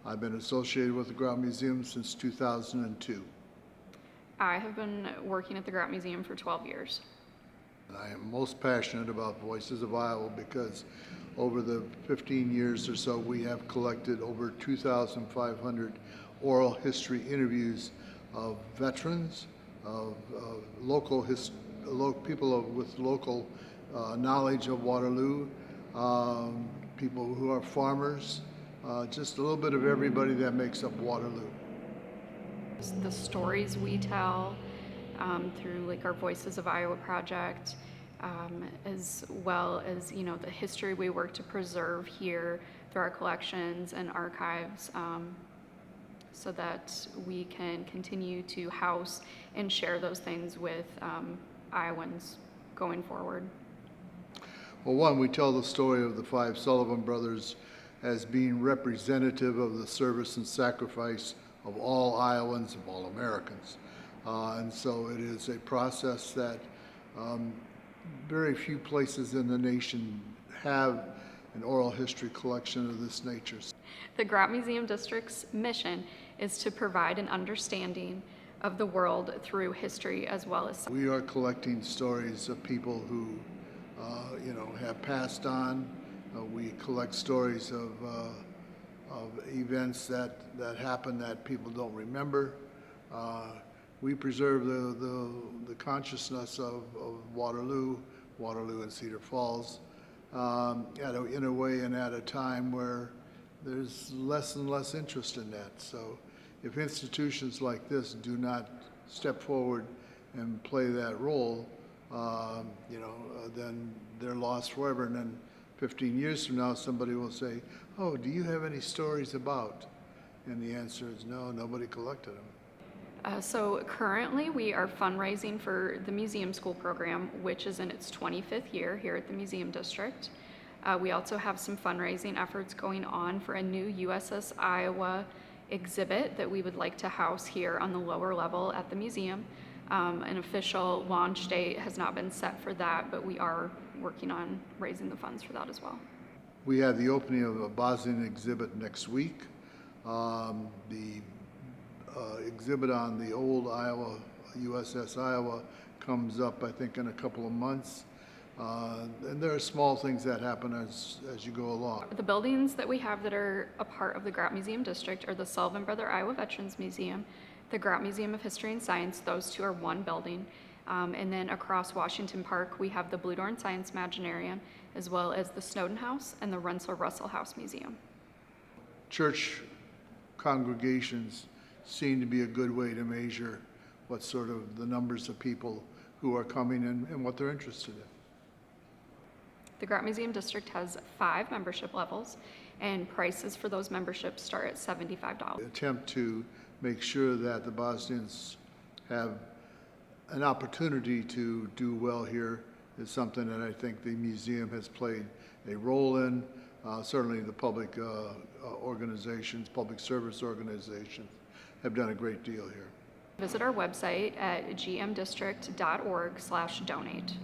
I've been associated with the Grout Museum since 2002. I have been working at the Grout Museum for 12 years. I am most passionate about Voices of Iowa because over the 15 years or so, we have collected over 2,500 oral history interviews of veterans, of people with local knowledge of Waterloo, people who are farmers, just a little bit of everybody that makes up Waterloo. The stories we tell through like our Voices of Iowa project, as well as the history we work to preserve here through our collections and archives, so that we can continue to house and share those things with Iowans going forward. Well, one, we tell the story of the five Sullivan brothers as being representative of the service and sacrifice of all Iowans, of all Americans. And so it is a process that very few places in the nation have an oral history collection of this nature. The Grout Museum District's mission is to provide an understanding of the world through history as well as. We are collecting stories of people who have passed on. We collect stories of events that happen that people don't remember. We preserve the consciousness of Waterloo and Cedar Falls in a way and at a time where there's less and less interest in that. So if institutions like this do not step forward and play that role, then they're lost forever. And then 15 years from now, somebody will say, "Oh, do you have any stories about?" And the answer is no, nobody collected them. So currently we are fundraising for the Museum School program, which is in its 25th year here at the Museum District. We also have some fundraising efforts going on for a new USS Iowa exhibit that we would like to house here on the lower level at the museum. An official launch date has not been set for that, but we are working on raising the funds for that as well. We have the opening of a Bosnian exhibit next week. The exhibit on the old USS Iowa comes up, I think, in a couple of months. And there are small things that happen as you go along. The buildings that we have that are a part of the Grout Museum District are the Sullivan Brother Iowa Veterans Museum, the Grout Museum of History and Science. Those two are one building. And then across Washington Park, we have the Bluedorn Science Imaginarium, as well as the Snowden House and the Rensselaer Russell House Museum. Church congregations seem to be a good way to measure what sort of the numbers of people who are coming and what they're interested in. The Grout Museum District has 5 membership levels, and prices for those memberships start at $75. Attempt to make sure that the Bosnians have an opportunity to do well here is something that I think the museum has played a role in. Certainly the public organizations, public service organizations have done a great deal here. Visit our website at gmdistrict.org/donate.